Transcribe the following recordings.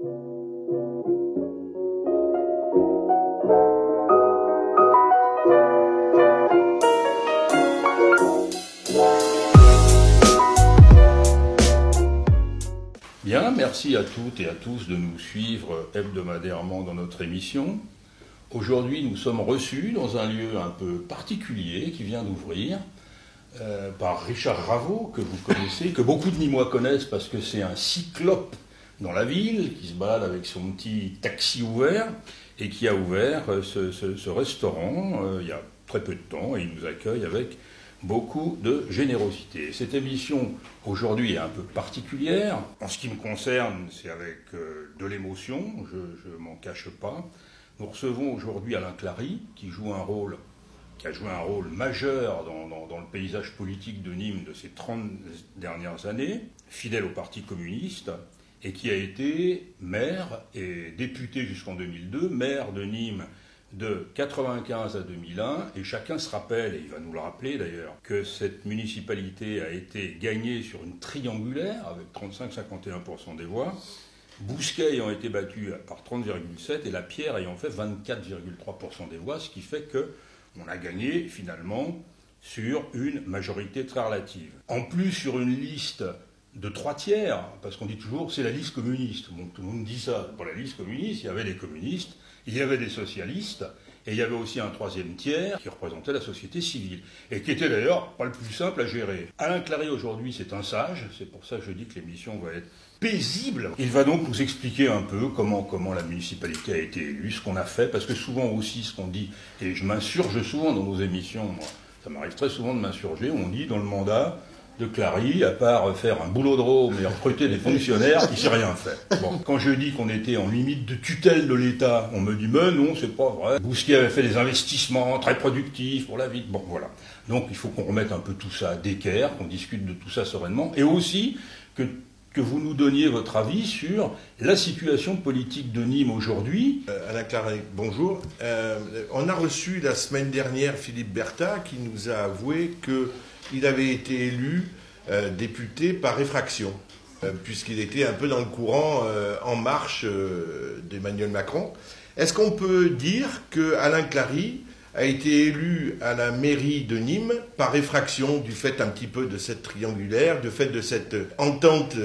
Bien, merci à toutes et à tous de nous suivre hebdomadairement dans notre émission. Aujourd'hui, nous sommes reçus dans un lieu un peu particulier qui vient d'ouvrir par Richard Ravaud, que vous connaissez, que beaucoup de Nîmois connaissent parce que c'est un cyclope dans la ville qui se balade avec son petit taxi ouvert et qui a ouvert ce restaurant il y a très peu de temps et il nous accueille avec beaucoup de générosité. Cette émission, aujourd'hui, est un peu particulière. En ce qui me concerne, c'est avec de l'émotion, je ne m'en cache pas. Nous recevons aujourd'hui Alain Clary, qui a joué un rôle majeur dans le paysage politique de Nîmes de ces 30 dernières années, fidèle au Parti communiste, et qui a été maire et député jusqu'en 2002, maire de Nîmes de 1995 à 2001, et chacun se rappelle, et il va nous le rappeler d'ailleurs, que cette municipalité a été gagnée sur une triangulaire avec 35-51% des voix, Bousquet ayant été battu par 30,7% et La Pierre ayant fait 24,3% des voix, ce qui fait qu'on a gagné finalement sur une majorité très relative. En plus, sur une liste de 3/3, parce qu'on dit toujours c'est la liste communiste. Bon, tout le monde dit ça. Pour la liste communiste, il y avait des communistes, il y avait des socialistes, et il y avait aussi un 3e tiers qui représentait la société civile, et qui était d'ailleurs pas le plus simple à gérer. Alain Clary, aujourd'hui, c'est un sage, c'est pour ça que je dis que l'émission va être paisible. Il va donc nous expliquer un peu comment la municipalité a été élue, ce qu'on a fait, parce que souvent aussi, ce qu'on dit, et je m'insurge souvent dans nos émissions, moi, ça m'arrive très souvent de m'insurger, on dit dans le mandat de Clary, à part faire un boulodrome et recruter des fonctionnaires, il ne s'est rien fait. Bon, quand je dis qu'on était en limite de tutelle de l'État, on me dit « mais non, c'est pas vrai ». Bousquet avait fait des investissements très productifs pour la ville. Bon, voilà. Donc il faut qu'on remette un peu tout ça d'équerre, qu'on discute de tout ça sereinement, et aussi que vous nous donniez votre avis sur la situation politique de Nîmes aujourd'hui. Alain Clary, bonjour. On a reçu la semaine dernière Philippe Berthat qui nous a avoué qu'il avait été élu député par effraction, puisqu'il était un peu dans le courant En Marche d'Emmanuel Macron. Est-ce qu'on peut dire que Alain Clary a été élu à la mairie de Nîmes par effraction du fait un petit peu de cette triangulaire, du fait de cette entente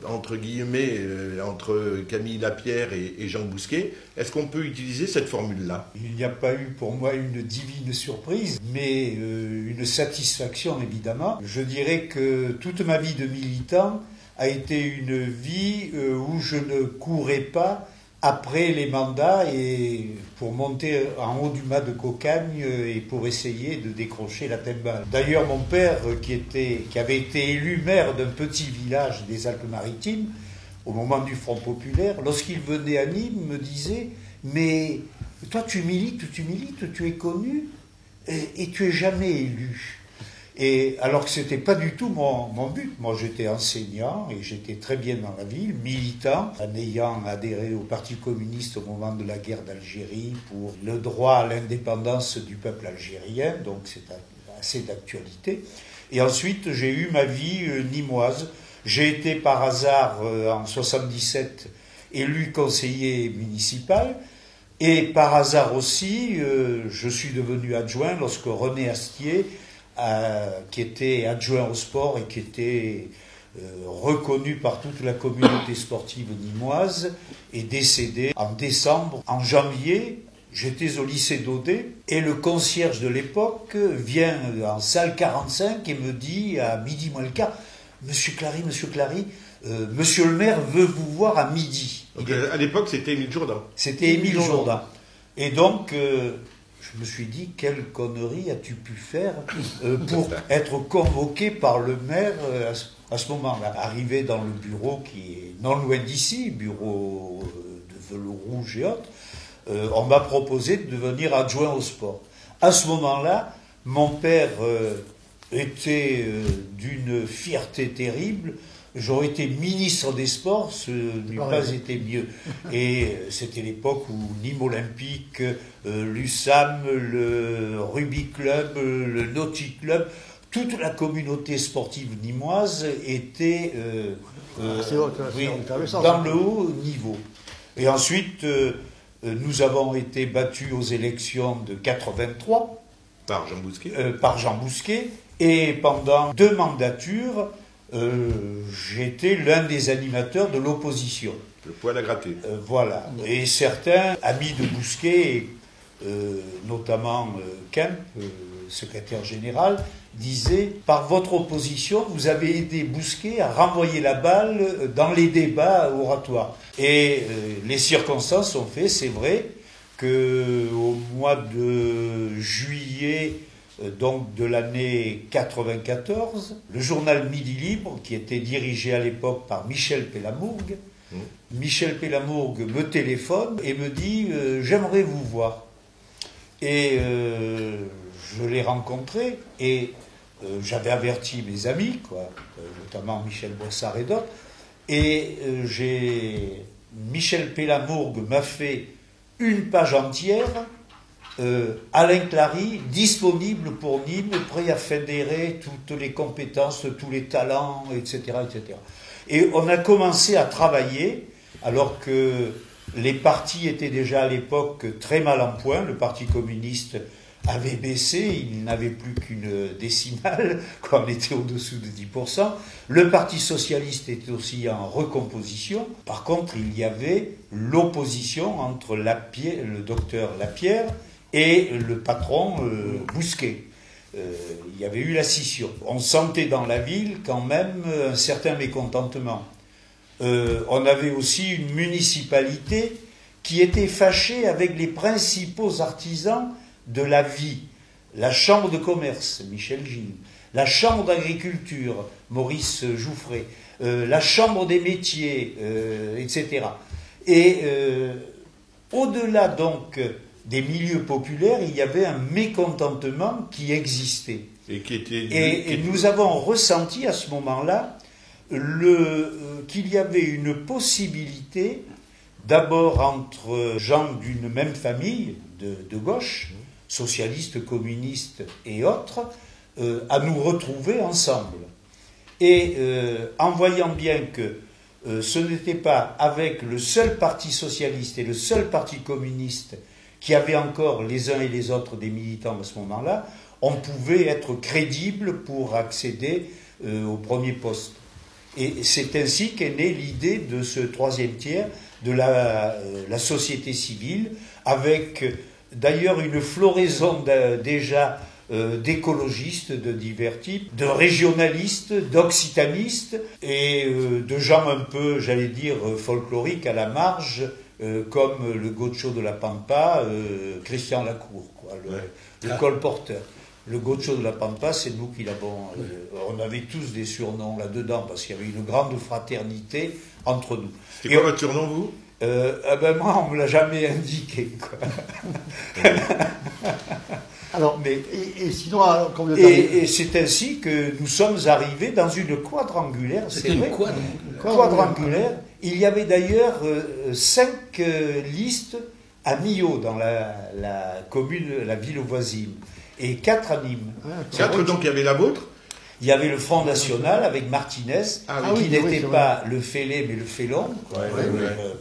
entre guillemets entre Camille Lapierre et Jean Bousquet? Est-ce qu'on peut utiliser cette formule-là? Il n'y a pas eu pour moi une divine surprise, mais une satisfaction évidemment. Je dirais que toute ma vie de militant a été une vie où je ne courais pas après les mandats et pour monter en haut du mât de cocagne et pour essayer de décrocher la timbale. D'ailleurs, mon père, qui avait été élu maire d'un petit village des Alpes-Maritimes, au moment du Front populaire, lorsqu'il venait à Nîmes, me disait « Mais toi, tu milites, tu es connu et tu es jamais élu ». Et alors que ce n'était pas du tout mon but. Moi, j'étais enseignant et j'étais très bien dans la ville, militant, en ayant adhéré au Parti communiste au moment de la guerre d'Algérie pour le droit à l'indépendance du peuple algérien, donc c'est assez d'actualité. Et ensuite, j'ai eu ma vie nîmoise. J'ai été par hasard, en 1977, élu conseiller municipal. Et par hasard aussi, je suis devenu adjoint lorsque René Astier, qui était adjoint au sport et qui était reconnu par toute la communauté sportive nîmoise, est décédé en décembre. En janvier, j'étais au lycée d'Audet et le concierge de l'époque vient en salle 45 et me dit à midi moins le quart « Monsieur Clary, monsieur le maire veut vous voir à midi ». Donc, à l'époque, c'était Émile Jourdan. C'était Émile Jourdan. Et donc, je me suis dit, quelle connerie as-tu pu faire pour être convoqué par le maire à ce moment-là? Arrivé dans le bureau qui est non loin d'ici, bureau de velours rouge et autres, on m'a proposé de devenir adjoint au sport. À ce moment-là, mon père était d'une fierté terrible. J'aurais été ministre des Sports, ce n'eût pas été mieux. Et c'était l'époque où Nîmes Olympique, l'USAM, le Rugby Club, le Nautic Club, toute la communauté sportive nîmoise était dans le haut niveau. Et ensuite, nous avons été battus aux élections de 83 Par Jean Bousquet. Par Jean Bousquet. Et pendant 2 mandatures, j'étais l'un des animateurs de l'opposition. Le poil à gratter. Voilà. Et certains amis de Bousquet, notamment Kemp, secrétaire général, disaient « Par votre opposition, vous avez aidé Bousquet à renvoyer la balle dans les débats oratoires. » Et les circonstances ont fait, c'est vrai, qu'au mois de juillet donc de l'année 94, le journal Midi Libre, qui était dirigé à l'époque par Michel Pélamourgue, Michel Pélamourgue me téléphone et me dit « J'aimerais vous voir ». Et je l'ai rencontré et j'avais averti mes amis, notamment Michel Boissard et d'autres, et Michel Pélamourgue m'a fait une page entière, Alain Clary, disponible pour Nîmes, prêt à fédérer toutes les compétences, tous les talents, etc., etc. Et on a commencé à travailler, alors que les partis étaient déjà à l'époque très mal en point. Le Parti communiste avait baissé, il n'avait plus qu'une décimale, quand on était au-dessous de 10%. Le Parti socialiste était aussi en recomposition. Par contre, il y avait l'opposition entre le docteur Lapierre et le patron Bousquet. Il y avait eu la scission. On sentait dans la ville quand même un certain mécontentement. On avait aussi une municipalité qui était fâchée avec les principaux artisans de la vie. La Chambre de commerce, Michel Gilles, la Chambre d'agriculture, Maurice Jouffret, la Chambre des métiers, etc. Et au-delà donc des milieux populaires, il y avait un mécontentement qui existait. Et nous avons ressenti à ce moment-là qu'il y avait une possibilité, d'abord entre gens d'une même famille, de gauche, socialistes, communistes et autres, à nous retrouver ensemble. Et en voyant bien que ce n'était pas avec le seul parti socialiste et le seul parti communiste qui avaient encore les uns et les autres des militants à ce moment-là, on pouvait être crédible pour accéder au premier poste. Et c'est ainsi qu'est née l'idée de ce 3e tiers, de la société civile, avec d'ailleurs une floraison déjà d'écologistes de divers types, de régionalistes, d'occitanistes et de gens un peu, j'allais dire, folkloriques à la marge, comme le Gaucho de la Pampa, Christian Lacour, le colporteur. Le Gaucho de la Pampa, c'est nous qui l'avons... on avait tous des surnoms là-dedans, parce qu'il y avait une grande fraternité entre nous. C'est quoi votre surnom, vous moi, on ne me l'a jamais indiqué. Alors, mais, et sinon, quand vous êtes et c'est ainsi que nous sommes arrivés dans une quadrangulaire, c'est vrai. Quadrangulaire. Il y avait d'ailleurs 5 listes à Millau, dans la commune, la ville voisine, et 4 à Nîmes. 4, donc il y avait la vôtre. Il y avait le Front National avec Martinez, qui n'était pas le fêlé, mais le félon,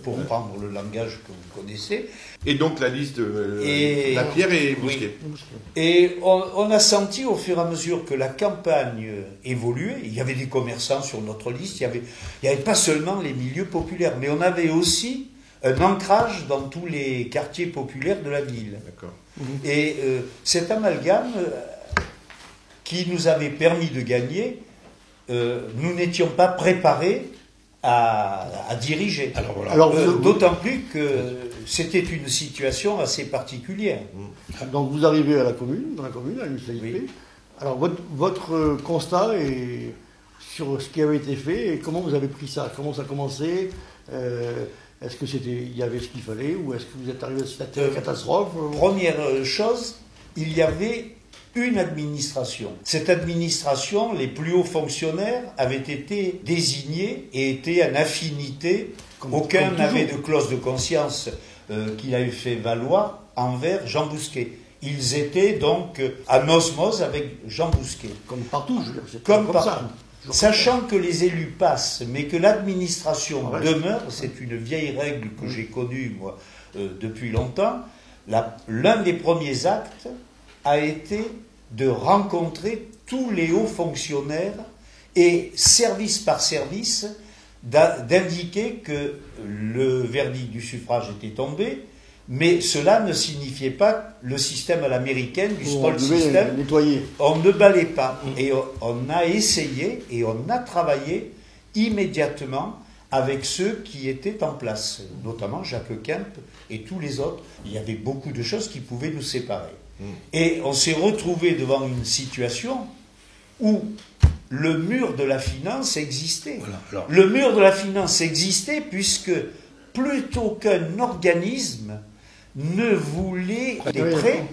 pour prendre le langage que vous connaissez. Et donc la liste Lapierre et Bousquet. Oui. Et on a senti au fur et à mesure que la campagne évoluait, il y avait des commerçants sur notre liste, il n'y avait pas seulement les milieux populaires, mais on avait aussi un ancrage dans tous les quartiers populaires de la ville. D'accord. Et cet amalgame qui nous avait permis de gagner, nous n'étions pas préparés à diriger. D'autant plus que c'était une situation assez particulière. Donc vous arrivez à la commune, à l'UCIP. Oui. Alors votre constat est sur ce qui avait été fait et comment vous avez pris ça? Comment ça a commencé? Est-ce que il y avait ce qu'il fallait ou est-ce que vous êtes arrivé à cette catastrophe? Première chose, il y avait une administration. Cette administration, les plus hauts fonctionnaires avaient été désignés et étaient en affinité. Aucun n'avait de clause de conscience qu'il avait fait valoir envers Jean Bousquet. Ils étaient donc en osmose avec Jean Bousquet. Comme partout, je veux dire. C'est Comme ça. partout. Sachant que les élus passent, mais que l'administration Ouais. demeure, c'est une vieille règle que j'ai connue, moi, depuis longtemps. L'un des premiers actes a été de rencontrer tous les hauts fonctionnaires et, service par service, d'indiquer que le verdict du suffrage était tombé, mais cela ne signifiait pas le système à l'américaine, du On small devait system. nettoyer. On ne balait pas. Et on a essayé et on a travaillé immédiatement avec ceux qui étaient en place, notamment Jacques Kemp et tous les autres. Il y avait beaucoup de choses qui pouvaient nous séparer. Et on s'est retrouvé devant une situation où le mur de la finance existait. Voilà, alors. Le mur de la finance existait puisque plutôt qu'un organisme ne voulait des prêts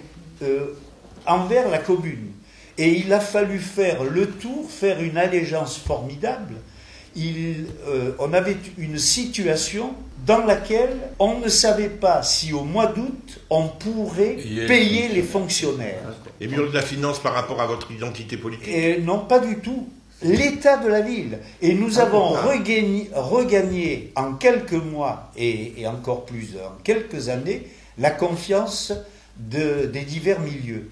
envers la commune. Et il a fallu faire le tour, faire une allégeance formidable. On avait une situation dans laquelle on ne savait pas si au mois d'août on pourrait payer les fonctionnaires. Et mur de la finance par rapport à votre identité politique? Et non, pas du tout. L'état de la ville. Et nous avons regagné en quelques mois et encore plus en quelques années la confiance des divers milieux.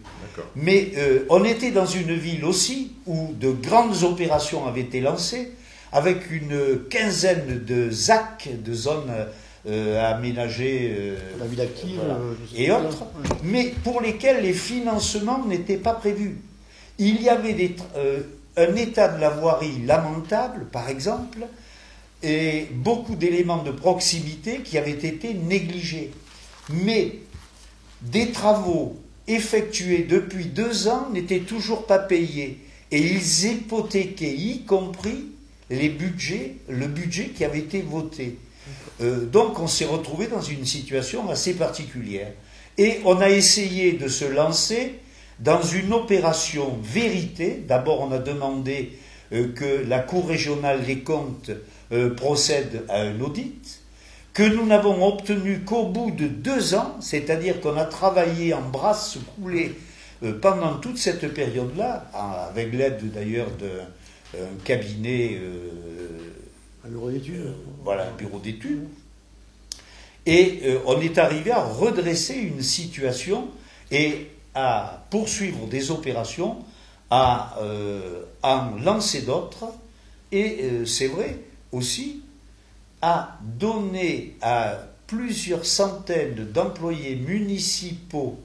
Mais on était dans une ville aussi où de grandes opérations avaient été lancées, avec une quinzaine de ZAC, de zones aménagées, La ville active voilà, je sais et pas. autres, mais pour lesquels les financements n'étaient pas prévus. Il y avait un état de la voirie lamentable, par exemple, et beaucoup d'éléments de proximité qui avaient été négligés. Mais des travaux effectués depuis 2 ans n'étaient toujours pas payés, et ils hypothéquaient, y compris le budget qui avait été voté. Donc on s'est retrouvé dans une situation assez particulière. Et on a essayé de se lancer dans une opération vérité. D'abord on a demandé que la Cour régionale des comptes procède à un audit, que nous n'avons obtenu qu'au bout de 2 ans, c'est-à-dire qu'on a travaillé en brasse coulée pendant toute cette période-là, avec l'aide d'ailleurs d'un cabinet, Un bureau d'études. voilà, un bureau d'études, et on est arrivé à redresser une situation et à poursuivre des opérations, à en lancer d'autres, et c'est vrai aussi, à donner à plusieurs centaines d'employés municipaux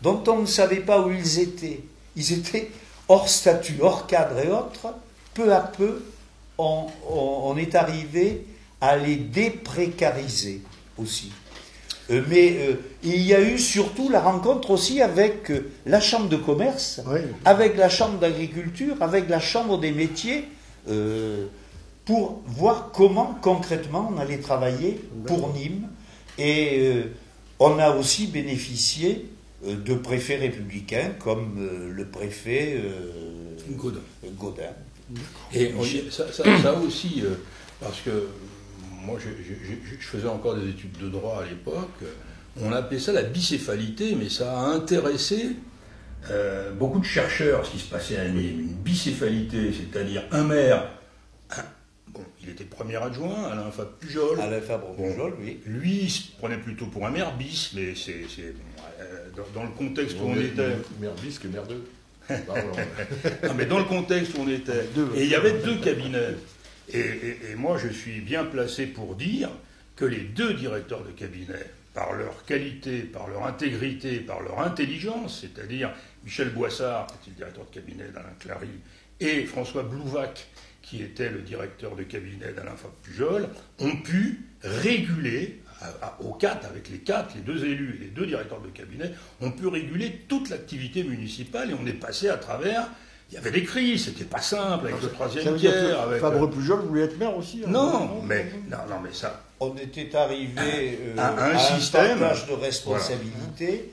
dont on ne savait pas où ils étaient hors statut, hors cadre et autres, peu à peu, on est arrivé à les déprécariser aussi. Mais il y a eu surtout la rencontre aussi avec la Chambre de commerce, Oui. avec la Chambre d'agriculture, avec la Chambre des métiers, pour voir comment concrètement on allait travailler pour Nîmes. Et on a aussi bénéficié de préfets républicains comme le préfet Gaudin. Et ça aussi, parce que moi je faisais encore des études de droit à l'époque, on appelait ça la bicéphalité, mais ça a intéressé beaucoup de chercheurs ce qui se passait à Nîmes. Une bicéphalité, c'est-à-dire un maire, bon, il était premier adjoint, Alain Fabre-Pujol. Alain Fabre-Pujol, oui. Lui, il se prenait plutôt pour un maire bis, mais c'est dans le contexte où on était. Maire bisque et maire 2. Non, mais dans le contexte où on était. Et il y avait 2 cabinets. Et moi, je suis bien placé pour dire que les 2 directeurs de cabinet, par leur qualité, par leur intégrité, par leur intelligence, c'est-à-dire Michel Boissard, qui était le directeur de cabinet d'Alain Clary, et François Blouvac, qui était le directeur de cabinet d'Alain Fabre-Pujol, ont pu réguler, aux 4, avec les 4, les 2 élus et les 2 directeurs de cabinet, ont pu réguler toute l'activité municipale et on est passé à travers. Il y avait des crises, c'était pas simple avec le troisième tiers. Avec Fabre-Pujol voulait être maire aussi. Non, mais ça. On était arrivé à un à système, un partage de responsabilité,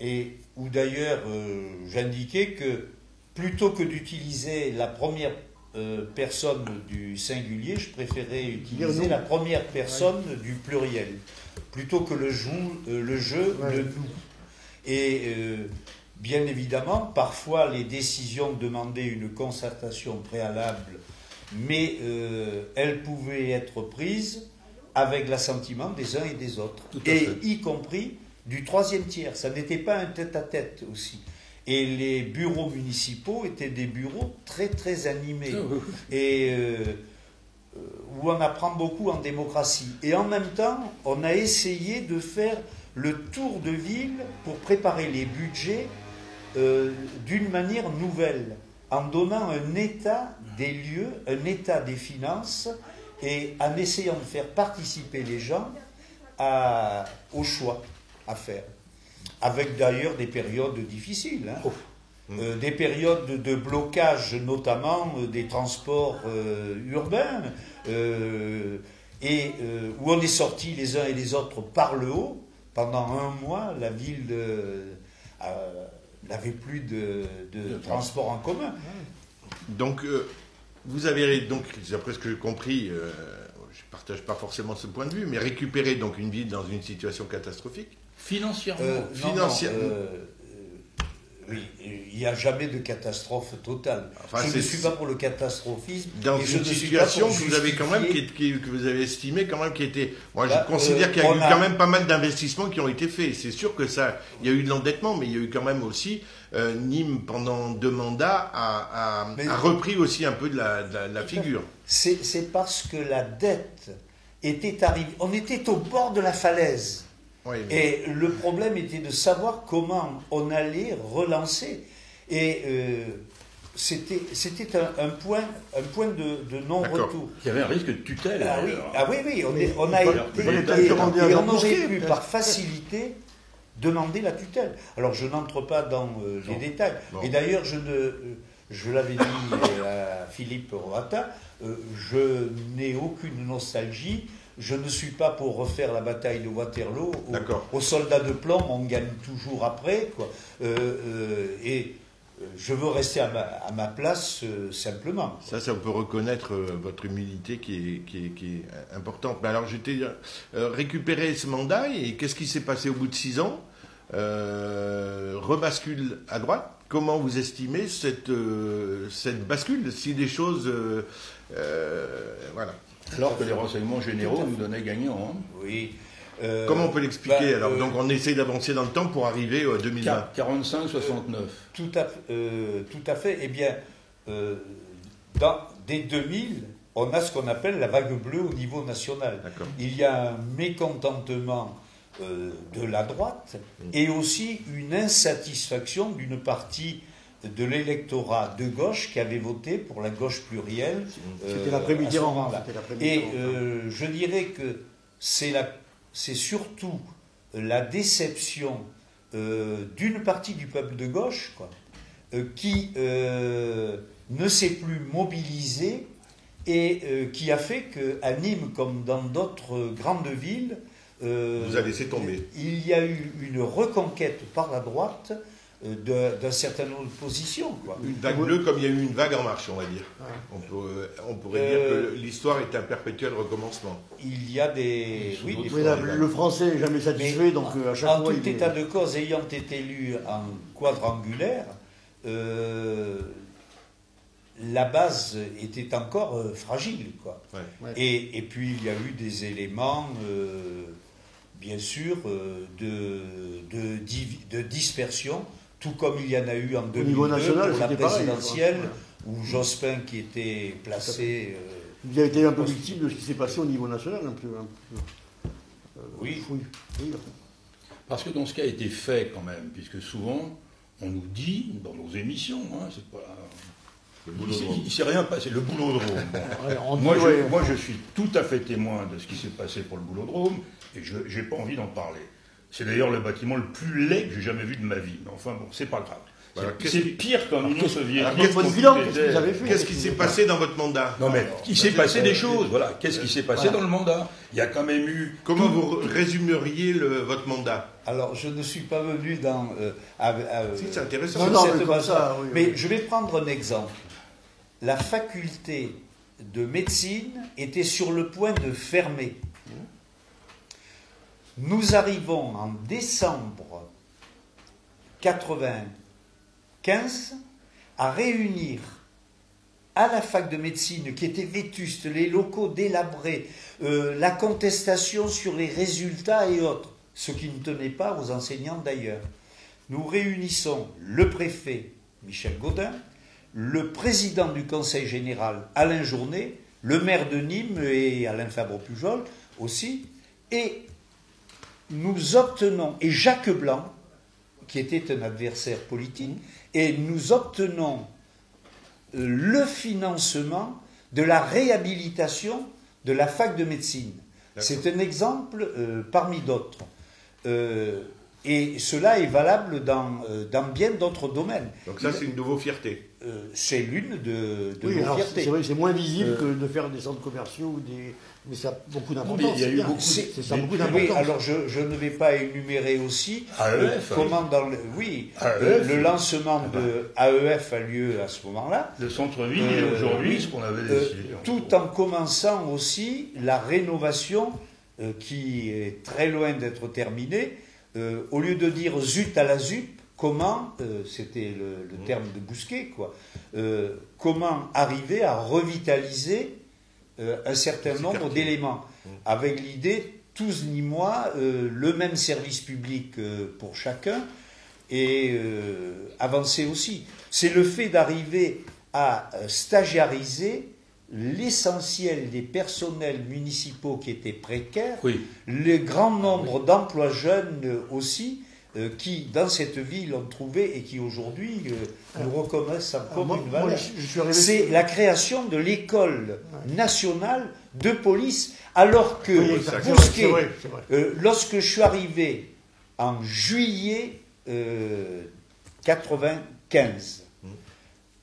et où d'ailleurs j'indiquais que plutôt que d'utiliser la première personne du singulier, je préférais utiliser la première personne du pluriel, plutôt que le jeu, le nous. Et bien évidemment, parfois les décisions demandaient une concertation préalable, mais elles pouvaient être prises avec l'assentiment des uns et des autres, et y compris du troisième tiers. Ça n'était pas un tête-à-tête aussi. Et les bureaux municipaux étaient des bureaux très très animés, et où on apprend beaucoup en démocratie. Et en même temps, on a essayé de faire le tour de ville pour préparer les budgets d'une manière nouvelle, en donnant un état des lieux, un état des finances, et en essayant de faire participer les gens au choix à faire. Avec d'ailleurs des périodes difficiles, des périodes de blocage, notamment des transports urbains, où on est sortis les uns et les autres par le haut. Pendant un mois, la ville n'avait plus de transport en commun. Donc, vous avez, donc, d'après ce que j'ai compris, je ne partage pas forcément ce point de vue, mais récupérer donc une ville dans une situation catastrophique. Financièrement. Oui, il n'y a jamais de catastrophe totale. Enfin, je ne suis pas pour le catastrophisme. Dans une situation que vous avez quand même, que vous avez estimé quand même qui était. Moi, je considère qu'il y a eu quand même pas mal d'investissements qui ont été faits. C'est sûr que ça, il y a eu de l'endettement, mais il y a eu quand même aussi Nîmes pendant 2 mandats a repris aussi un peu de la figure. C'est parce que la dette était arrivée. On était au bord de la falaise. Oui, et le problème était de savoir comment on allait relancer. Et c'était un point de non-retour. Il y avait un risque de tutelle. Oui, on a été, et on aurait pu par facilité demander la tutelle. Alors je n'entre pas dans les détails. Et d'ailleurs, je l'avais dit à Philippe Roata, je n'ai aucune nostalgie. Je ne suis pas pour refaire la bataille de Waterloo. Aux soldats de plomb, on gagne toujours après, quoi. Et je veux rester à ma place simplement. Ça, on peut reconnaître votre humilité qui est importante. Mais alors, j'étais récupéré ce mandat, et qu'est-ce qui s'est passé au bout de 6 ans rebascule à droite. Comment vous estimez cette bascule, si les choses... voilà. Alors que les renseignements généraux nous donnaient gagnant. Oui. Comment on peut l'expliquer alors donc on essaye d'avancer dans le temps pour arriver à 2020. 45-69. Tout à fait. Eh bien, dès 2000, on a ce qu'on appelle la vague bleue au niveau national. Il y a un mécontentement de la droite et aussi une insatisfaction d'une partie de l'électorat de gauche qui avait voté pour la gauche plurielle. C'était l'après-midi en moment-là. Et je dirais que c'est surtout la déception d'une partie du peuple de gauche, quoi, qui ne s'est plus mobilisée et qui a fait qu'à Nîmes, comme dans d'autres grandes villes, vous avez laissé tomber. Il y a eu une reconquête par la droite d'un certain nombre de positions. Quoi. Une vague bleue comme il y a eu une vague en marche, on va dire. On pourrait dire que l'histoire est un perpétuel recommencement. Il y a des... le français n'est jamais satisfait, donc à chaque fois... En tout état de cause, ayant été élu en quadrangulaire, la base était encore fragile. Quoi. Ouais. Et puis il y a eu des éléments... bien sûr, de dispersion, tout comme il y en a eu en 2002 pour la présidentielle, où Jospin qui était placé... Vous avez été un peu victime de ce qui s'est passé au niveau national, un peu. Oui. Parce que dans ce qui a été fait quand même, puisque souvent, on nous dit, dans nos émissions, c'est pas... Il ne s'est rien passé, le boulodrome. Bon. Moi, je suis tout à fait témoin de ce qui s'est passé pour le boulodrome, et je n'ai pas envie d'en parler. C'est d'ailleurs le bâtiment le plus laid que j'ai jamais vu de ma vie. Mais enfin, bon, c'est pas grave. Voilà, c'est pire qu'en Union soviétique. Qu'est-ce qui s'est passé dans votre mandat? Non, mais il s'est passé des choses, voilà. Qu'est-ce qui s'est passé dans le mandat? Il y a quand même eu... Comment vous résumeriez votre mandat? Alors, je ne suis pas venu dans... si, c'est intéressant. Mais je vais prendre un exemple. la faculté de médecine était sur le point de fermer. Nous arrivons en décembre 1995 à réunir à la fac de médecine, qui était vétuste, les locaux délabrés, la contestation sur les résultats et autres, ce qui ne tenait pas aux enseignants d'ailleurs. Nous réunissons le préfet Michel Gaudin, le président du conseil général Alain Journet, le maire de Nîmes et Alain Fabre-Pujol aussi, et nous obtenons, et Jacques Blanc, qui était un adversaire politique, et nous obtenons le financement de la réhabilitation de la fac de médecine. C'est un exemple parmi d'autres. Et cela est valable dans bien d'autres domaines. Donc ça, c'est une de vos fiertés. C'est l'une de oui, nos fiertés. C'est vrai, c'est moins visible que de faire des centres commerciaux, mais ça a beaucoup d'importance. Il y a eu beaucoup. Ça a beaucoup d'importance. Oui, alors je ne vais pas énumérer aussi AEF, comment dans AEF, le lancement de AEF a lieu à ce moment-là. Le centre-ville est aujourd'hui ce qu'on avait décidé. Tout en commençant aussi la rénovation qui est très loin d'être terminée. Au lieu de dire zut à la ZUP, comment, c'était le terme de Bousquet, quoi, comment arriver à revitaliser un certain nombre d'éléments, avec l'idée, tous ni moi, le même service public pour chacun, et avancer aussi. C'est le fait d'arriver à stagiariser l'essentiel des personnels municipaux qui étaient précaires, le grand nombre d'emplois jeunes aussi, qui, dans cette ville, ont trouvé et qui, aujourd'hui, nous reconnaissent encore une valeur. C'est la création de l'école nationale de police, alors que Bousquet, lorsque je suis arrivé en juillet 1995,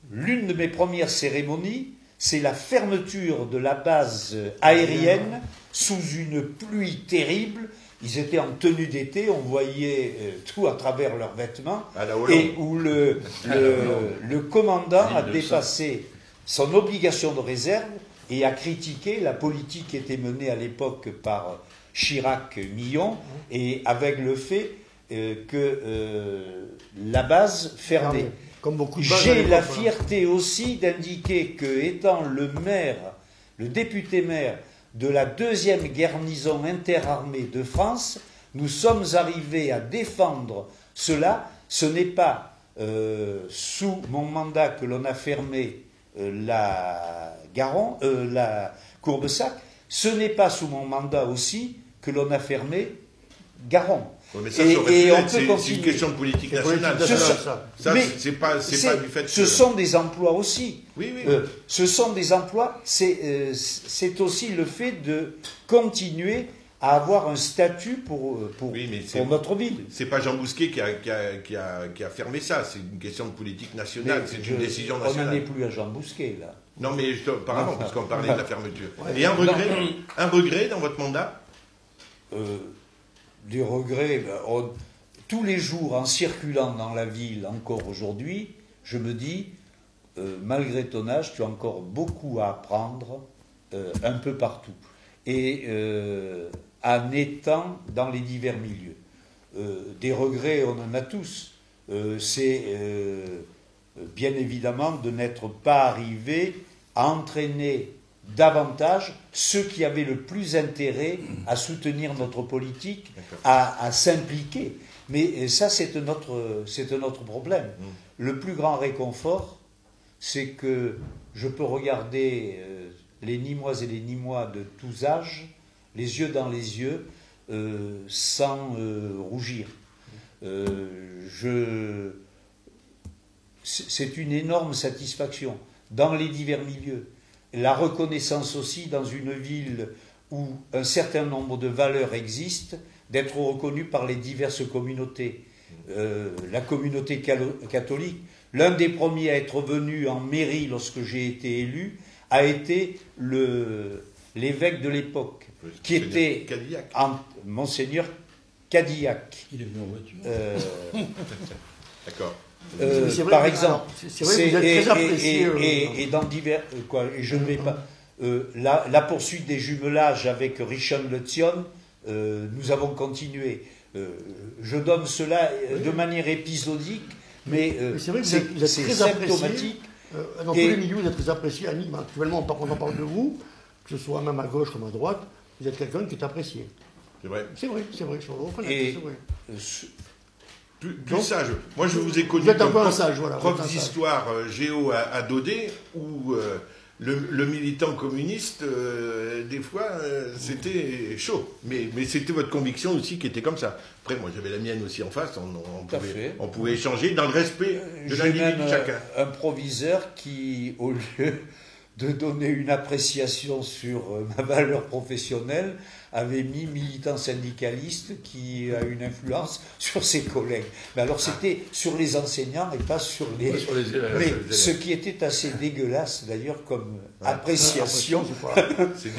l'une de mes premières cérémonies, c'est la fermeture de la base aérienne sous une pluie terrible. Ils étaient en tenue d'été, on voyait tout à travers leurs vêtements, et où le commandant a dépassé son obligation de réserve et a critiqué la politique qui était menée à l'époque par Chirac-Millon, et avec le fait que la base fermait. J'ai la fierté aussi d'indiquer que, étant le député maire de la 2e garnison interarmée de France, nous sommes arrivés à défendre cela. Ce n'est pas sous mon mandat que l'on a fermé la Courbesac, ce n'est pas sous mon mandat aussi que l'on a fermé Garon. Mais ça, c'est une question de politique nationale. C'est pas du fait ce sont des emplois aussi. Oui. Ce sont des emplois. C'est aussi le fait de continuer à avoir un statut pour notre ville. C'est pas Jean Bousquet qui a fermé ça. C'est une question de politique nationale. C'est une décision nationale. On n'en est plus à Jean Bousquet, là. Non, mais apparemment, parce qu'on parlait de la fermeture. Et un regret dans votre mandat Des regrets, tous les jours en circulant dans la ville, encore aujourd'hui, je me dis, malgré ton âge, tu as encore beaucoup à apprendre un peu partout. Et en étant dans les divers milieux. Des regrets, on en a tous. C'est bien évidemment de n'être pas arrivé à entraîner davantage ceux qui avaient le plus intérêt à soutenir notre politique, à s'impliquer. Mais ça, c'est un autre problème. Le plus grand réconfort, c'est que je peux regarder les Nîmoises et les Nîmois de tous âges, les yeux dans les yeux, sans rougir. C'est une énorme satisfaction dans les divers milieux. La reconnaissance aussi dans une ville où un certain nombre de valeurs existent, d'être reconnu par les diverses communautés. La communauté catholique, l'un des premiers à être venu en mairie lorsque j'ai été élu, a été l'évêque de l'époque, qui était Monseigneur Cadillac. Il est venu en voiture. D'accord. Par exemple, c'est vrai que vous êtes très apprécié. et dans divers, et je ne vais pas. La poursuite des jumelages avec Richon Le Thion, nous avons continué. Je donne cela de manière épisodique, mais c'est vrai que vous êtes très symptomatique. Dans tous les milieux, vous êtes très apprécié à Nîmes. Actuellement, on en parle de vous, que ce soit même à gauche comme à droite, vous êtes quelqu'un qui est apprécié. C'est vrai. C'est vrai, je dois le reconnaître, c'est vrai. Plus sage. Moi, je vous ai connu vous êtes un peu comme un sage, voilà. prof d'histoire géo à Daudet, où le militant communiste, des fois, c'était chaud. Mais c'était votre conviction aussi qui était comme ça. Après, moi, j'avais la mienne aussi en face. On pouvait échanger dans le respect de l'individu de chacun. Un proviseur qui, au lieu de donner une appréciation sur ma valeur professionnelle, avait mis militant syndicaliste qui a une influence sur ses collègues. Mais alors c'était sur les enseignants et pas sur les élèves. Mais ce qui était assez dégueulasse d'ailleurs comme appréciation. C'est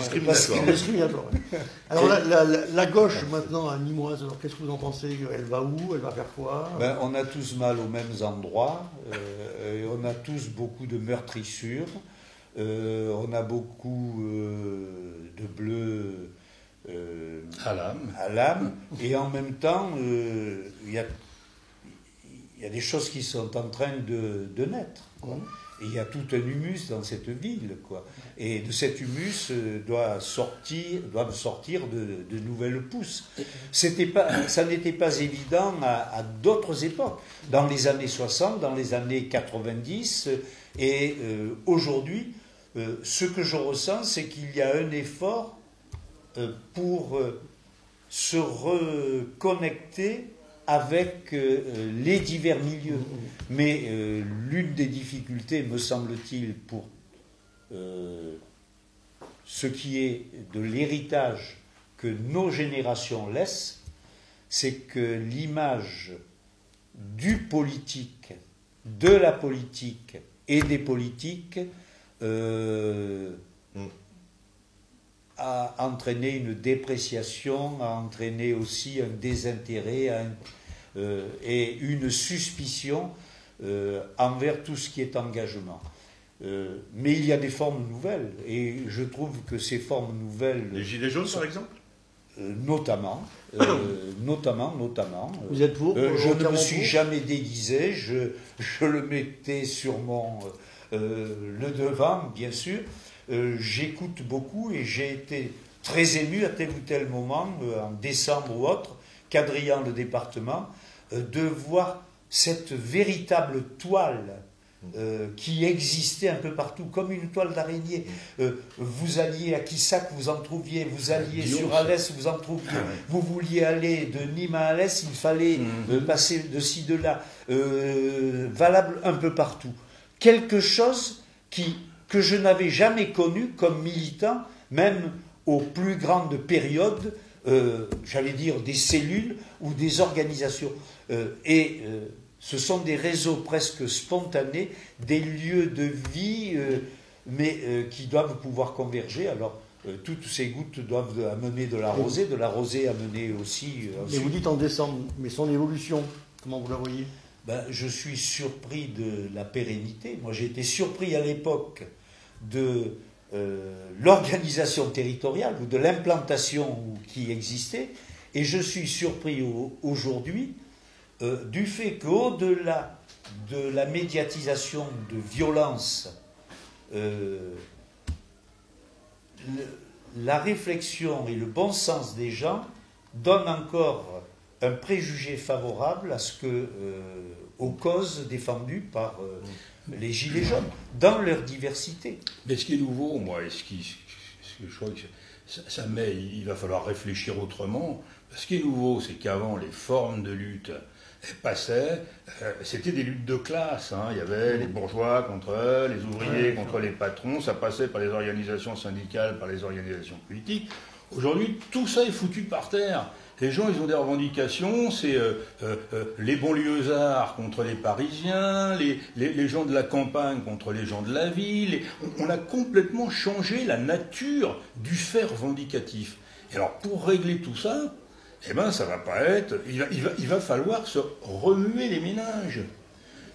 discriminatoire. Alors la gauche maintenant à Nîmoise, alors qu'est-ce que vous en pensez? Elle va où? Elle va faire quoi? On a tous mal aux mêmes endroits. Et on a tous beaucoup de meurtrissures. On a beaucoup de bleus à l'âme, et en même temps, il y a des choses qui sont en train de naître. Et il y a tout un humus dans cette ville, Et de cet humus doivent sortir de nouvelles pousses. Ça n'était pas évident à d'autres époques, dans les années 60, dans les années 90, et aujourd'hui, ce que je ressens, c'est qu'il y a un effort pour se reconnecter avec les divers milieux. Mais l'une des difficultés, me semble-t-il, pour ce qui est de l'héritage que nos générations laissent, c'est que l'image du politique, de la politique et des politiques a entraîné une dépréciation, a entraîné aussi un désintérêt et une suspicion envers tout ce qui est engagement. Mais il y a des formes nouvelles, et je trouve que ces formes nouvelles... Les gilets jaunes, par exemple Notamment. Vous êtes pour je ne me suis jamais déguisé, je le mettais sur le devant, bien sûr. J'écoute beaucoup et j'ai été très ému à tel ou tel moment, en décembre ou autre, quadrillant le département, de voir cette véritable toile qui existait un peu partout, comme une toile d'araignée. Vous alliez à Quissac, vous en trouviez, vous alliez sur Alès, vous en trouviez, vous vouliez aller de Nîmes à Alès, il fallait passer de ci, de là, valable un peu partout. Quelque chose que je n'avais jamais connu comme militant, même aux plus grandes périodes, j'allais dire des cellules ou des organisations. Ce sont des réseaux presque spontanés, des lieux de vie, mais qui doivent pouvoir converger. Alors, toutes ces gouttes doivent amener de la rosée amener aussi... Mais vous dites en décembre, mais son évolution, comment vous la voyez? Je suis surpris de la pérennité. Moi, j'ai été surpris à l'époque de l'organisation territoriale ou de l'implantation qui existait, et je suis surpris aujourd'hui du fait qu'au-delà de la médiatisation de violence, la réflexion et le bon sens des gens donnent encore un préjugé favorable aux causes défendues par les Gilets jaunes, dans leur diversité. Mais ce qui est nouveau, moi, et ce que je crois que il va falloir réfléchir autrement. Ce qui est nouveau, c'est qu'avant, les formes de lutte passaient, c'était des luttes de classe. Il y avait les bourgeois contre les ouvriers contre les patrons, ça passait par les organisations syndicales, par les organisations politiques. Aujourd'hui, tout ça est foutu par terre. Les gens, ils ont des revendications, c'est les banlieusards contre les Parisiens, les gens de la campagne contre les gens de la ville. On a complètement changé la nature du fait revendicatif. Et alors, pour régler tout ça, ça va pas être... Il va falloir se remuer les méninges.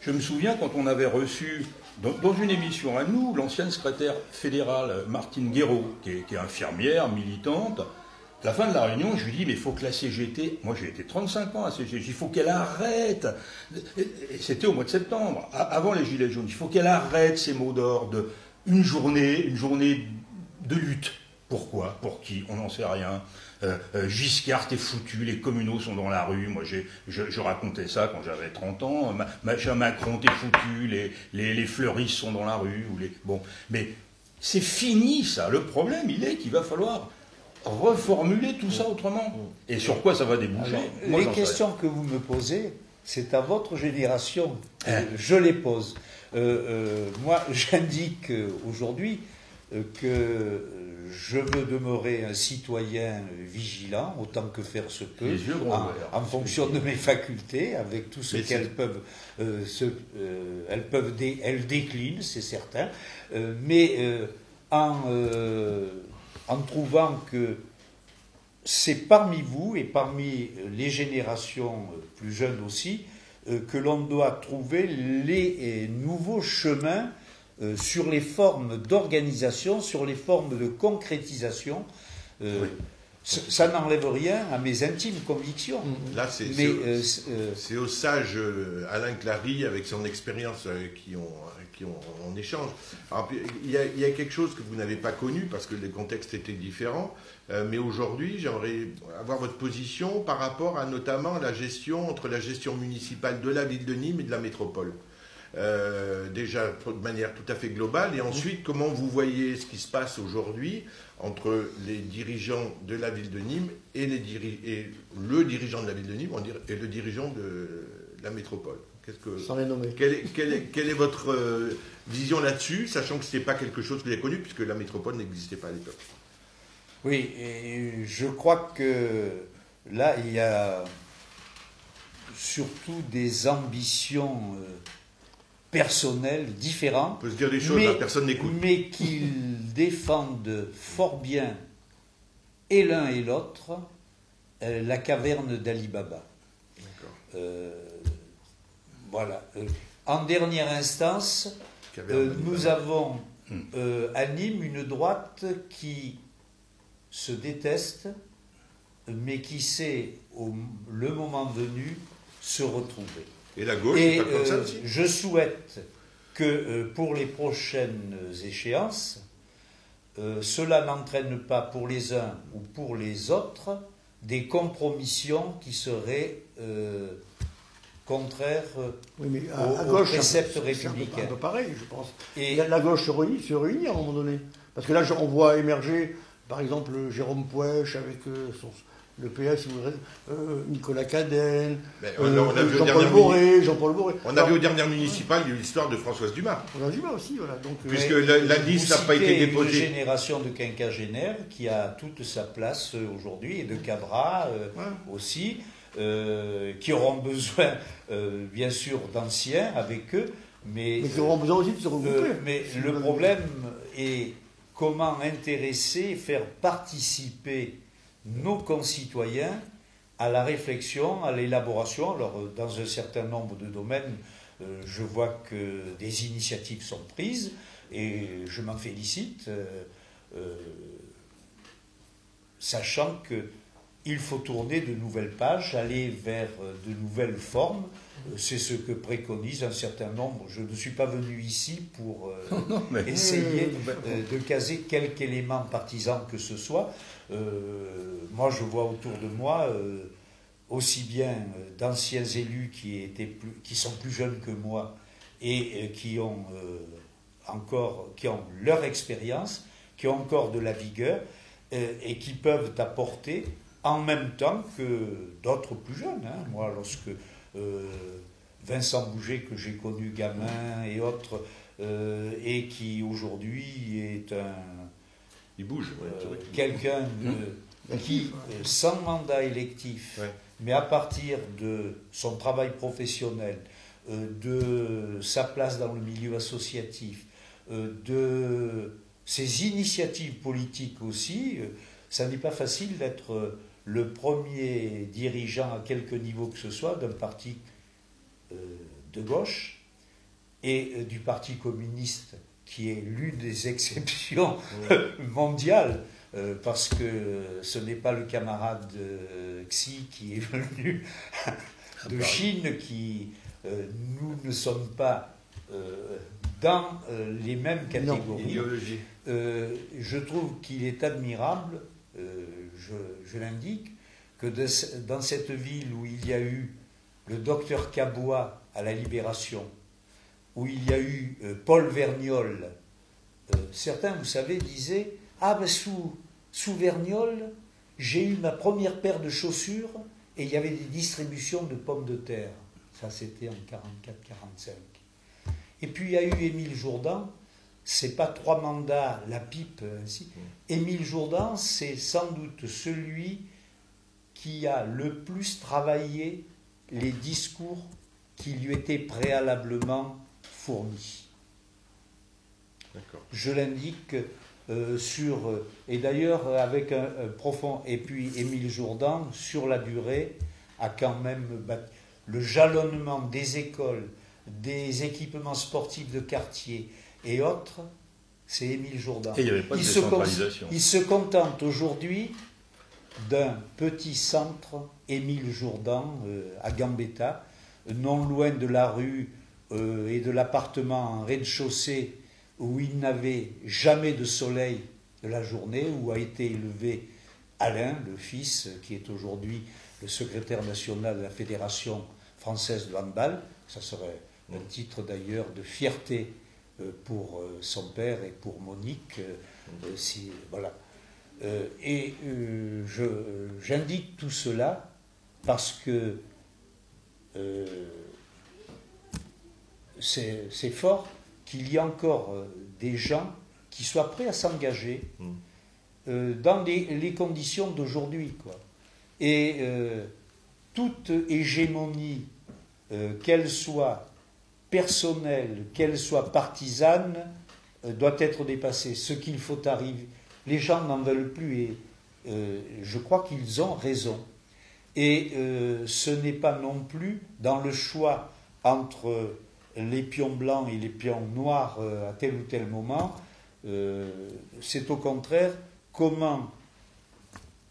Je me souviens quand on avait reçu, dans une émission à nous, l'ancienne secrétaire fédérale Martine Guéraud, qui est infirmière, militante. À la fin de la réunion, je lui dis, mais il faut que la CGT, moi j'ai été 35 ans à CGT, il faut qu'elle arrête, et c'était au mois de septembre, avant les Gilets jaunes, il faut qu'elle arrête ces mots d'ordre, une journée de lutte. Pourquoi? Pour qui? On n'en sait rien. Giscard est foutu, les communaux sont dans la rue. Moi, je racontais ça quand j'avais 30 ans. Macron t'es foutu, les fleuristes sont dans la rue. Bon, mais c'est fini ça. Le problème, il est qu'il va falloir reformuler tout ça autrement. Et sur quoi ça va déboucher? Alors, les questions que vous me posez, c'est à votre génération. Je les pose. Moi, j'indique aujourd'hui que je veux demeurer un citoyen vigilant, autant que faire se peut, en fonction de mes facultés, avec tout ce qu'elles peuvent, elles déclinent, c'est certain, mais en trouvant que c'est parmi vous et parmi les générations plus jeunes aussi que l'on doit trouver les nouveaux chemins sur les formes d'organisation, sur les formes de concrétisation. Oui. Ça n'enlève rien à mes intimes convictions. Là, c'est au sage Alain Clary, avec son expérience, qui on échange. Alors, il y a quelque chose que vous n'avez pas connu, parce que les contextes étaient différents, mais aujourd'hui, j'aimerais avoir votre position par rapport à notamment la gestion, entre la gestion municipale de la ville de Nîmes et de la métropole. Déjà de manière tout à fait globale, et ensuite comment vous voyez ce qui se passe aujourd'hui entre les dirigeants de la ville de Nîmes et le dirigeant de la ville de Nîmes et le dirigeant de la métropole. Sans les nommer. Quelle est votre vision là-dessus, sachant que ce n'était pas quelque chose que vous avez connu, puisque la métropole n'existait pas à l'époque? Oui, et je crois que là, il y a surtout des ambitions personnels différents, on peut se dire des choses, mais, personne n'écoute. Mais qu'ils défendent fort bien, et l'un et l'autre, la caverne d'Ali Baba. Voilà. En dernière instance, nous avons à Nîmes une droite qui se déteste, mais qui sait, le moment venu, se retrouver. Et la gauche, c'est pas comme ça aussi. Je souhaite que pour les prochaines échéances, cela n'entraîne pas pour les uns ou pour les autres des compromissions qui seraient contraires aux préceptes républicains. C'est un peu pareil, je pense. Et la gauche se réunit à un moment donné. Parce que là, on voit émerger, par exemple, Jérôme Pouèche avec le PS, Nicolas Cadenne, Jean-Paul Boré. On a vu aux dernières municipales, il y a eu l'histoire de Françoise Dumas. Françoise Dumas aussi, voilà. Donc, puisque la liste n'a pas été déposée. Une génération de quinquagénaires qui a toute sa place aujourd'hui, et de cadras aussi, qui auront besoin, bien sûr, d'anciens avec eux, mais qui auront besoin aussi de se regrouper. Mais le problème est comment intéresser, faire participer nos concitoyens à la réflexion, à l'élaboration. Alors, dans un certain nombre de domaines, je vois que des initiatives sont prises, et je m'en félicite, sachant qu'il faut tourner de nouvelles pages, aller vers de nouvelles formes. C'est ce que préconise un certain nombre. Je ne suis pas venu ici pour essayer de caser quelque élément partisan que ce soit. Moi, je vois autour de moi aussi bien d'anciens élus qui sont plus jeunes que moi et qui ont leur expérience, qui ont encore de la vigueur et qui peuvent apporter en même temps que d'autres plus jeunes. Moi, lorsque Vincent Bouget, que j'ai connu gamin et autres, et qui aujourd'hui est il bouge, quelqu'un qui, sans mandat électif, mais à partir de son travail professionnel, de sa place dans le milieu associatif, de ses initiatives politiques aussi, ça n'est pas facile d'être le premier dirigeant à quelque niveau que ce soit d'un parti de gauche et du Parti communiste, qui est l'une des exceptions mondiales, parce que ce n'est pas le camarade Xi qui est venu de Chine, qui nous ne sommes pas dans les mêmes catégories. Je trouve qu'il est admirable, je l'indique, que dans cette ville où il y a eu le docteur Cabois à la Libération, où il y a eu Paul Vergniol, certains, vous savez, disaient « Ah ben sous Vergniol, j'ai eu ma première paire de chaussures et il y avait des distributions de pommes de terre. » Ça, c'était en 44-45. Et puis il y a eu Émile Jourdan, c'est pas 3 mandats, la pipe, ainsi. Émile Jourdan, c'est sans doute celui qui a le plus travaillé les discours qui lui étaient préalablement fournis. Je l'indique et d'ailleurs avec un profond, et puis Émile Jourdan, sur la durée, a quand même le jalonnement des écoles, des équipements sportifs de quartier et autres, c'est Émile Jourdan. Et il n'y avait pas de décentralisation. Il se contente aujourd'hui d'un petit centre, Émile Jourdan, à Gambetta, non loin de la rue et de l'appartement en rez-de-chaussée où il n'avait jamais de soleil de la journée, où a été élevé Alain, le fils, qui est aujourd'hui le secrétaire national de la Fédération française de handball. Ça serait un titre d'ailleurs de fierté pour son père et pour Monique. Voilà. J'indique tout cela parce que c'est fort qu'il y ait encore des gens qui soient prêts à s'engager dans les conditions d'aujourd'hui, quoi. Et toute hégémonie, qu'elle soit personnelle, qu'elle soit partisane, doit être dépassée. Ce qu'il faut arriver, les gens n'en veulent plus et je crois qu'ils ont raison. Et ce n'est pas non plus dans le choix entre les pions blancs et les pions noirs à tel ou tel moment, c'est au contraire comment,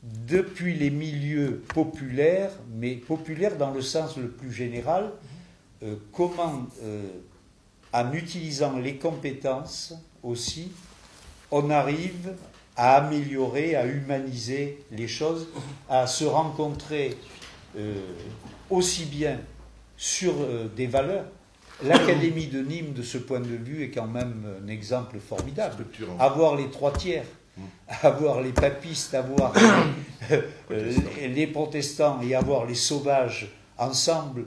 depuis les milieux populaires, mais populaires dans le sens le plus général, comment, en utilisant les compétences aussi, on arrive à améliorer, à humaniser les choses, à se rencontrer aussi bien sur des valeurs. L'Académie de Nîmes, de ce point de vue, est quand même un exemple formidable. Avoir les 3 tiers, avoir les papistes, avoir les protestants et avoir les sauvages ensemble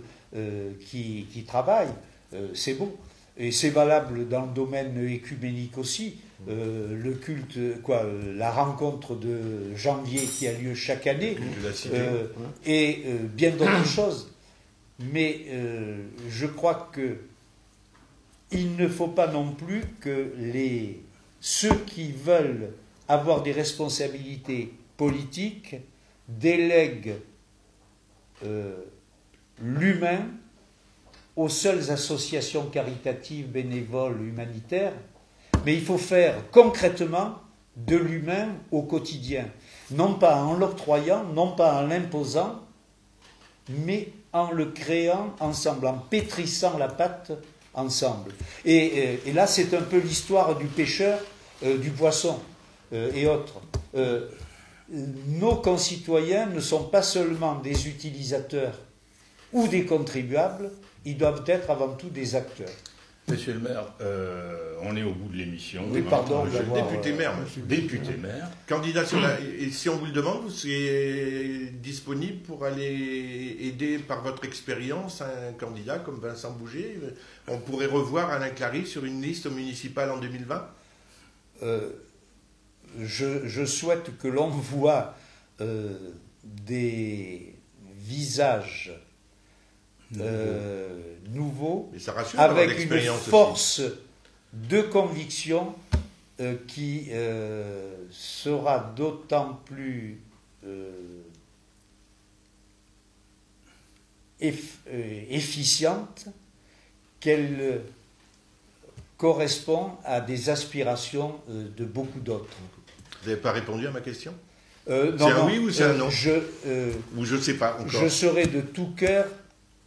qui travaillent, c'est beau. Et c'est valable dans le domaine écuménique aussi. Le culte, la rencontre de janvier qui a lieu chaque année, et bien d'autres choses. Mais je crois que il ne faut pas non plus que ceux qui veulent avoir des responsabilités politiques délèguent l'humain aux seules associations caritatives, bénévoles, humanitaires, mais il faut faire concrètement de l'humain au quotidien, non pas en l'octroyant, non pas en l'imposant, mais en le créant ensemble, en pétrissant la pâte ensemble. Et là, c'est un peu l'histoire du pêcheur, du poisson et autres. Nos concitoyens ne sont pas seulement des utilisateurs ou des contribuables, ils doivent être avant tout des acteurs. Monsieur le maire, on est au bout de l'émission. Oui, pardon. Député maire, monsieur. Député maire. Candidat sur et si on vous le demande, vous serez disponible pour aller aider par votre expérience un candidat comme Vincent Bouget? On pourrait revoir Alain Clary sur une liste municipale en 2020? Je souhaite que l'on voit des visages nouveau, avec une force de conviction qui sera d'autant plus efficiente qu'elle correspond à des aspirations de beaucoup d'autres. Vous n'avez pas répondu à ma question? Non, c'est un oui ou c'est un non? Ou je ne sais pas encore. Je serai de tout cœur,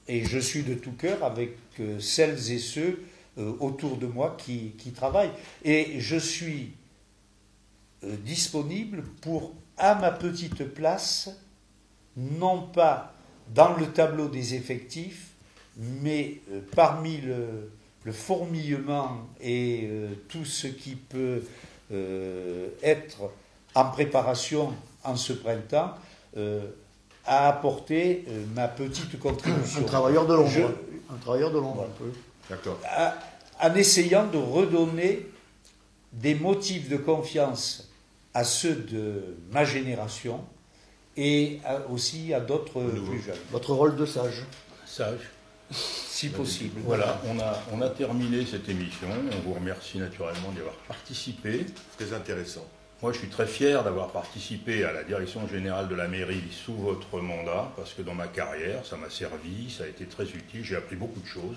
et je suis de tout cœur avec celles et ceux autour de moi qui travaillent. Et je suis disponible pour, à ma petite place, non pas dans le tableau des effectifs, mais parmi le fourmillement et tout ce qui peut être en préparation en ce printemps, à apporter ma petite contribution. Un travailleur de l'ombre. Un travailleur de l'ombre, un peu. D'accord. En essayant de redonner des motifs de confiance à ceux de ma génération et aussi à d'autres plus jeunes. Votre rôle de sage. Sage. Si possible. Voilà, on a terminé cette émission. On vous remercie naturellement d'y avoir participé. Très intéressant. Moi, je suis très fier d'avoir participé à la direction générale de la mairie sous votre mandat, parce que dans ma carrière, ça m'a servi, ça a été très utile, j'ai appris beaucoup de choses.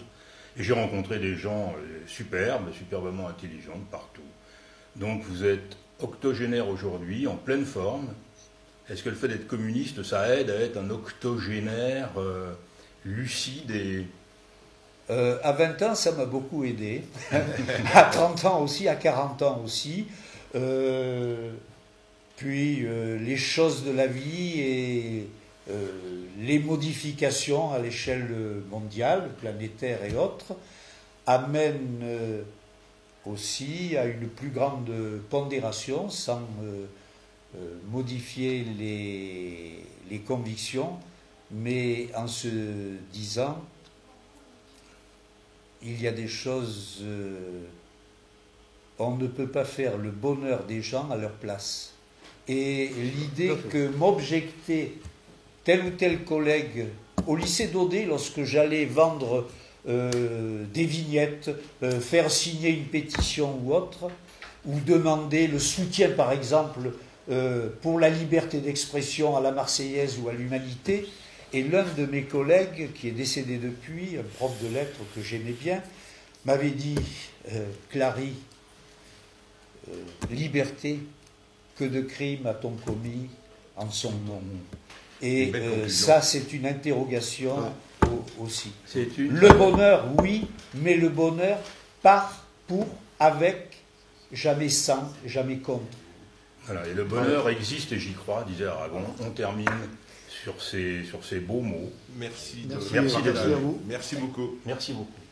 Et j'ai rencontré des gens superbement intelligents de partout. Donc vous êtes octogénaire aujourd'hui, en pleine forme. Est-ce que le fait d'être communiste, ça aide à être un octogénaire lucide et... À 20 ans, ça m'a beaucoup aidé. À 30 ans aussi, à 40 ans aussi. Puis les choses de la vie et les modifications à l'échelle mondiale, planétaire et autres, amènent aussi à une plus grande pondération sans modifier les convictions, mais en se disant il y a des choses... on ne peut pas faire le bonheur des gens à leur place. Et l'idée que m'objectait tel ou tel collègue au lycée d'Audet, lorsque j'allais vendre des vignettes, faire signer une pétition ou autre, ou demander le soutien, par exemple, pour la liberté d'expression à la Marseillaise ou à l'Humanité, et l'un de mes collègues, qui est décédé depuis, un prof de lettres que j'aimais bien, m'avait dit « Clary, liberté, que de crimes a-t-on commis en son nom ?» Et ça, c'est une interrogation aussi. Le bonheur, oui, mais le bonheur par, pour, avec, jamais sans, jamais contre. Voilà, et le bonheur existe et j'y crois, disait Aragon. On termine sur ces beaux mots. Merci à vous. Merci beaucoup. Merci beaucoup.